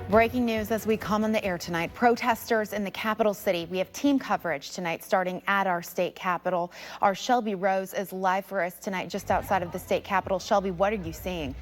Breaking news as we come on the air tonight. Protesters in the capital city. We have team coverage tonight starting at our state capitol. Our Shelby Rose is live for us tonight just outside of the state capitol. Shelby, what are you seeing?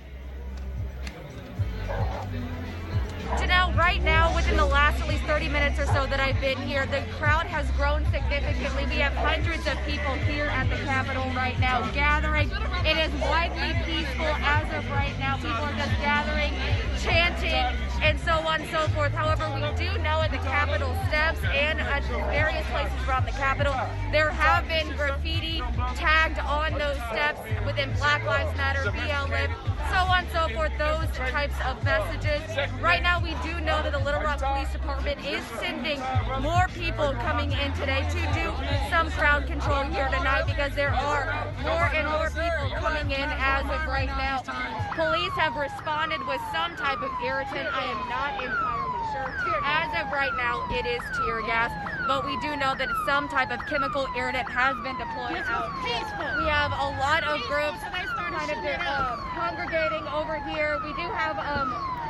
Janelle, right now, within the last at least 30 minutes or so that I've been here, the crowd has grown significantly. We have hundreds of people here at the Capitol right now gathering. It is widely peaceful as of right now. People are just gathering, chanting, and so on and so forth. However, we do know at the Capitol steps and at various places around the Capitol, there have been graffiti tagged on those steps within Black Lives Matter, BLM, so on and so forth, those types of messages. Right now, we do know that the Little Rock Police Department is sending more people coming in today to do some crowd control here tonight because there are more and more people coming in as of right now. Police have responded with some type of irritant. I am not entirely sure. As of right now, it is tear gas, but we do know that some type of chemical irritant has been deployed out here. We have a lot of groups kind of congregating over here. We do have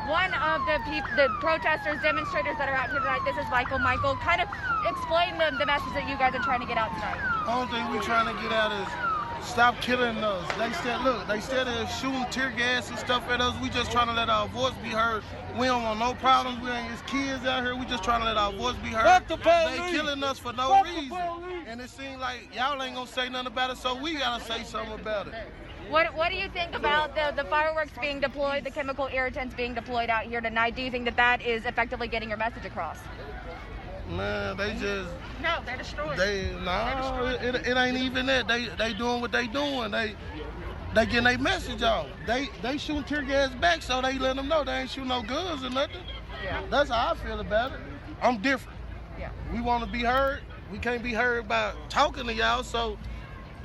one of the protesters, demonstrators that are out here tonight. This is Michael. Michael, kind of explain the message that you guys are trying to get out tonight. The only thing we're trying to get out is stop killing us. They still shooting tear gas and stuff at us. We just trying to let our voice be heard. We don't want no problems. We ain't just kids out here. We just trying to let our voice be heard. They killing us for no reason. And it seems like y'all ain't gonna say nothing about it, so we gotta say something about it. What do you think about the fireworks being deployed, the chemical irritants being deployed out here tonight? Do you think that that is effectively getting your message across? Man, they just... No, they're destroyed. It ain't even that. They doing what they doing. They getting their message out. They shooting tear gas back, so they let them know they ain't shooting no guns or nothing. Yeah. That's how I feel about it. I'm different. Yeah. We want to be heard. We can't be heard by talking to y'all, so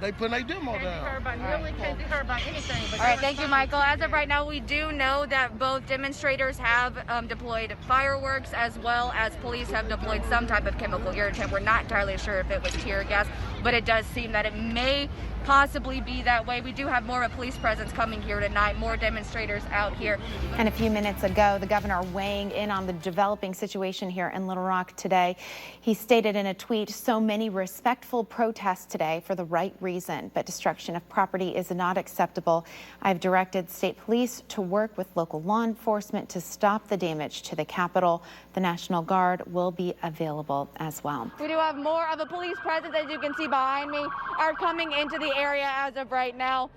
they putting their demo down. Can't be heard by nearly, can't be heard by anything. All right, thank you, Michael. As of right now, we do know that both demonstrators have deployed fireworks as well as police have deployed some type of chemical irritant. We're not entirely sure if it was tear gas, but it does seem that it may possibly be that way. We do have more of a police presence coming here tonight, more demonstrators out here. And a few minutes ago, the governor weighing in on the developing situation here in Little Rock today. He stated in a tweet, so many respectful protests today for the right reason, but destruction of property is not acceptable. I've directed state police to work with local law enforcement to stop the damage to the Capitol. The National Guard will be available as well. We do have more of a police presence, as you can see behind me, are coming into the area as of right now.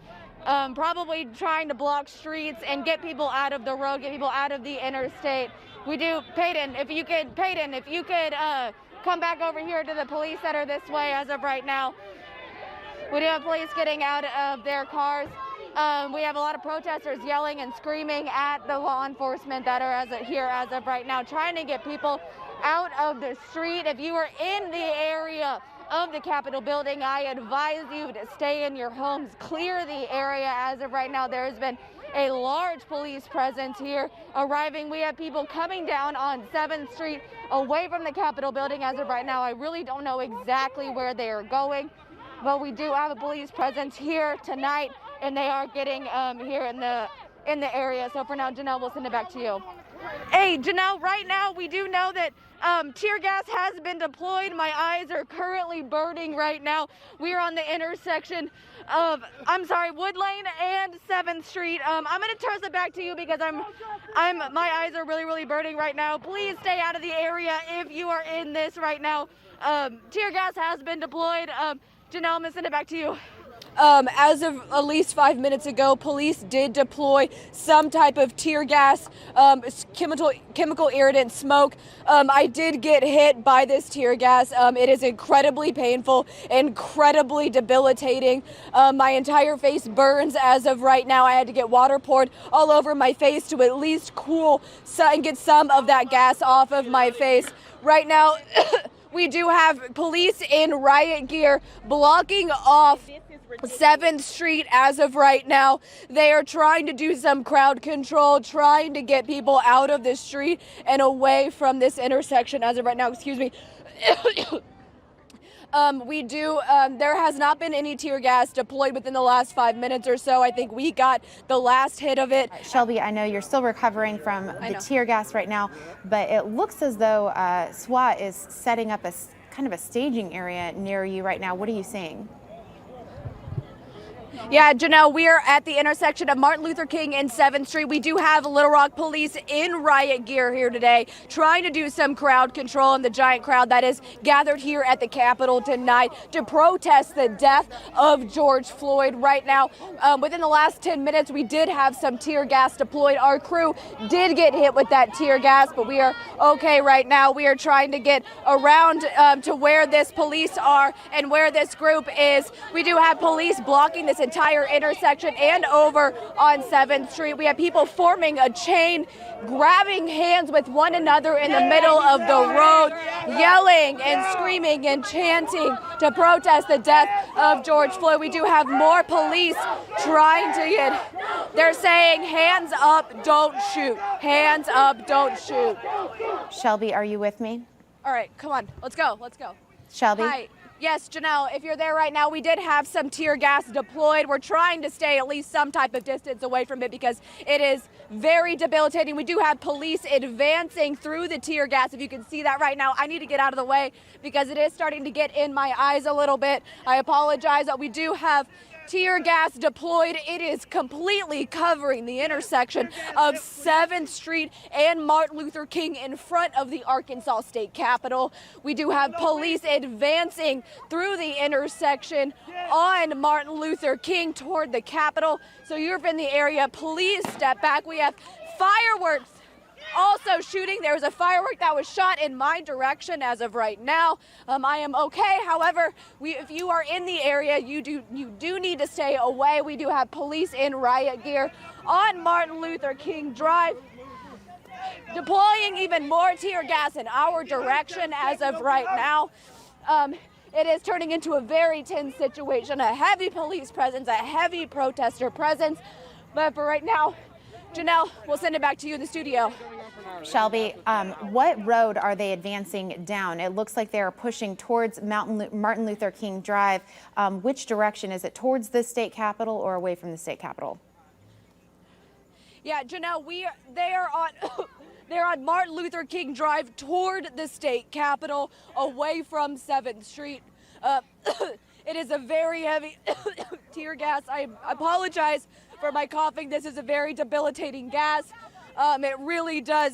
Probably trying to block streets and get people out of the road, get people out of the interstate. We do, Peyton, if you could come back over here to the police that are this way as of right now. We do have police getting out of their cars. We have a lot of protesters yelling and screaming at the law enforcement that are here as of right now, trying to get people out of the street. If you are in the area of the Capitol building, I advise you to stay in your homes, clear the area. As of right now, there has been a large police presence here arriving. We have people coming down on 7th Street away from the Capitol building as of right now. I really don't know exactly where they are going, but we do have a police presence here tonight, and they are getting here in the area. So for now, Janelle, we'll send it back to you. Hey, Janelle, right now we do know that tear gas has been deployed. My eyes are currently burning right now. We are on the intersection of, Wood Lane and 7th Street. I'm going to toss it back to you because my eyes are really, really burning right now. Please stay out of the area if you are in this right now. Tear gas has been deployed. Janelle, I'm going to send it back to you. As of at least 5 minutes ago, police did deploy some type of tear gas, chemical irritant smoke. I did get hit by this tear gas. It is incredibly painful, incredibly debilitating. My entire face burns as of right now. I had to get water poured all over my face to at least cool and get some of that gas off of my face. Right now, we do have police in riot gear blocking off 7th Street as of right now. They are trying to do some crowd control, trying to get people out of the street and away from this intersection as of right now. Excuse me. There has not been any tear gas deployed within the last 5 minutes or so. I think we got the last hit of it. Shelby, I know you're still recovering from the tear gas right now, but it looks as though SWAT is setting up a kind of a staging area near you right now. What are you seeing? Yeah, Janelle, we are at the intersection of Martin Luther King and 7th Street. We do have Little Rock police in riot gear here today, trying to do some crowd control in the giant crowd that is gathered here at the Capitol tonight to protest the death of George Floyd. Right now, within the last 10 minutes, we did have some tear gas deployed. Our crew did get hit with that tear gas, but we are okay right now. We are trying to get around to where this police are and where this group is. We do have police blocking this entire intersection and over on 7th Street. We have people forming a chain, grabbing hands with one another in the middle of the road, yelling and screaming and chanting to protest the death of George Floyd. We do have more police trying to they're saying hands up, don't shoot. Hands up, don't shoot. Shelby, are you with me? All right, come on, let's go. Shelby? Hi. Yes, Janelle, if you're there right now, we did have some tear gas deployed. We're trying to stay at least some type of distance away from it because it is very debilitating. We do have police advancing through the tear gas. If you can see that right now, I need to get out of the way because it is starting to get in my eyes a little bit. I apologize. We do have tear gas deployed. It is completely covering the intersection of 7th Street and Martin Luther King in front of the Arkansas State Capitol. We do have police advancing through the intersection on Martin Luther King toward the Capitol. So you're in the area, please step back. We have fireworks also shooting. There was a firework that was shot in my direction as of right now. I am okay. However, if you are in the area, you do need to stay away. We do have police in riot gear on Martin Luther King Drive, deploying even more tear gas in our direction as of right now. It is turning into a very tense situation, a heavy police presence, a heavy protester presence. But for right now, Janelle, we'll send it back to you in the studio. Shelby, what road are they advancing down? It looks like they're pushing towards Martin Luther King Drive. Which direction? Is it towards the state capitol or away from the state capitol? Yeah, Janelle, they're on Martin Luther King Drive toward the state capitol, away from 7th Street. It is a very heavy tear gas. I apologize for my coughing. This is a very debilitating gas. It really does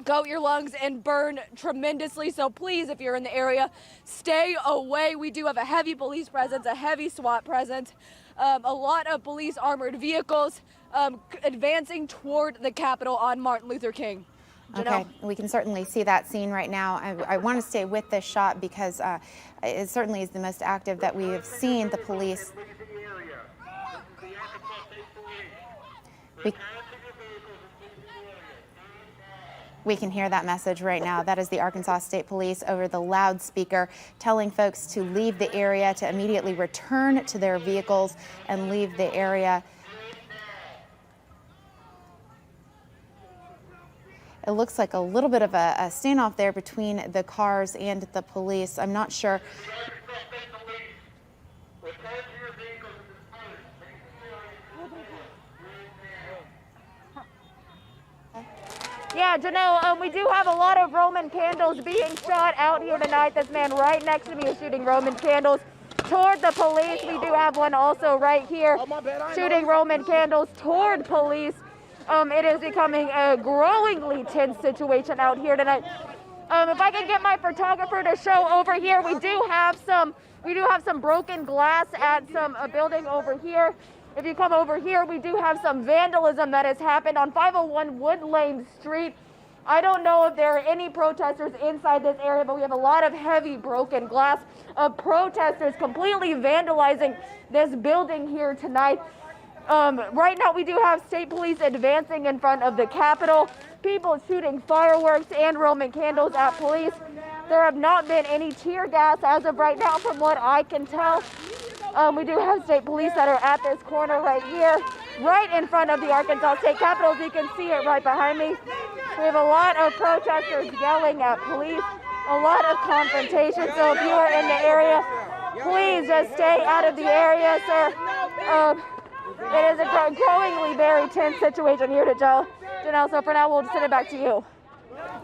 coat your lungs and burn tremendously. So please, if you're in the area, stay away. We do have a heavy police presence, a heavy SWAT presence, a lot of police armored vehicles advancing toward the Capitol on Martin Luther King. Okay, we can certainly see that scene right now. I want to stay with this shot because it certainly is the most active that we have seen the police. We can hear that message right now. That is the Arkansas State Police over the loudspeaker telling folks to leave the area, to immediately return to their vehicles and leave the area. It looks like a little bit of a standoff there between the cars and the police. I'm not sure. Yeah, Janelle, we do have a lot of Roman candles being shot out here tonight. This man right next to me is shooting Roman candles toward the police. We do have one also right here shooting Roman candles toward police. It is becoming a growingly tense situation out here tonight. If I can get my photographer to show over here, we do have some broken glass at a building over here. If you come over here, we do have some vandalism that has happened on 501 Woodlane Street. I don't know if there are any protesters inside this area, but we have a lot of heavy broken glass of protesters completely vandalizing this building here tonight. Right now, we do have state police advancing in front of the Capitol, people shooting fireworks and Roman candles at police. There have not been any tear gas as of right now, from what I can tell. We do have state police that are at this corner right here, right in front of the Arkansas State Capitol. You can see it right behind me. We have a lot of protesters yelling at police. a lot of confrontation. So if you are in the area, please just stay out of the area, sir. It is a growingly very tense situation here to Janelle. So for now, we'll just send it back to you.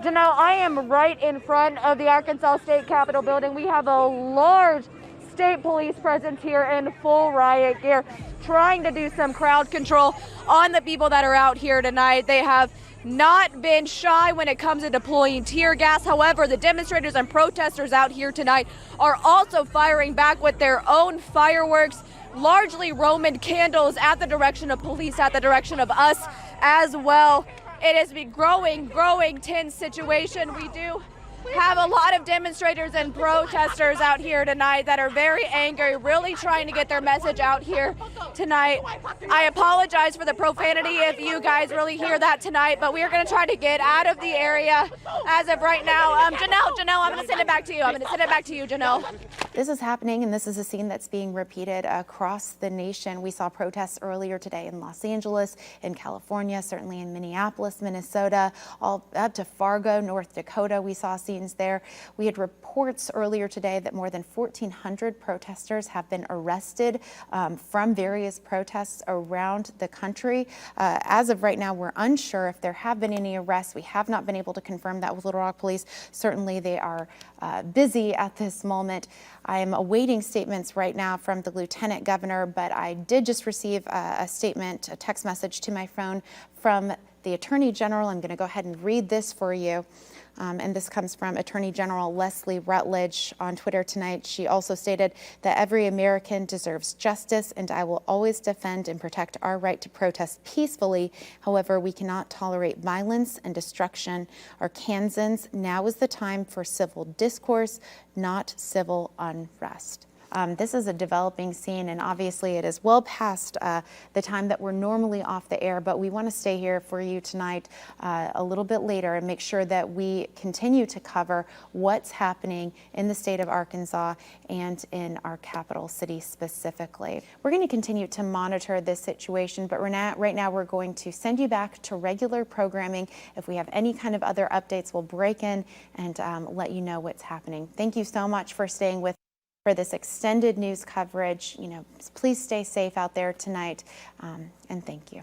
Janelle, I am right in front of the Arkansas State Capitol building. We have a large state police presence here in full riot gear, trying to do some crowd control on the people that are out here tonight. They have not been shy when it comes to deploying tear gas. However, the demonstrators and protesters out here tonight are also firing back with their own fireworks, largely Roman candles at the direction of police, at the direction of us as well. It has been growing tense situation. We do have a lot of demonstrators and protesters out here tonight that are very angry, really trying to get their message out here tonight. I apologize for the profanity if you guys really hear that tonight, but we are going to try to get out of the area as of right now. Janelle, I'm going to send it back to you. Janelle. This is happening, and this is a scene that's being repeated across the nation. We saw protests earlier today in Los Angeles, in California, certainly in Minneapolis, Minnesota, all up to Fargo, North Dakota. We saw scenes there. We had reports earlier today that more than 1,400 protesters have been arrested from various protests around the country. As of right now, we're unsure if there have been any arrests. We have not been able to confirm that with Little Rock Police. Certainly they are busy at this moment. I am awaiting statements right now from the Lieutenant Governor, but I did just receive a statement, a text message to my phone from the Attorney General. I'm going to go ahead and read this for you. And this comes from Attorney General Leslie Rutledge on Twitter tonight. She also stated that every American deserves justice, and I will always defend and protect our right to protest peacefully. However, we cannot tolerate violence and destruction. Arkansans, now is the time for civil discourse, not civil unrest. This is a developing scene, and obviously it is well past the time that we're normally off the air, but we want to stay here for you tonight a little bit later and make sure that we continue to cover what's happening in the state of Arkansas and in our capital city specifically. We're going to continue to monitor this situation, but right now we're going to send you back to regular programming. If we have any kind of other updates, we'll break in and let you know what's happening. Thank you so much for staying with for this extended news coverage. Please stay safe out there tonight, and thank you.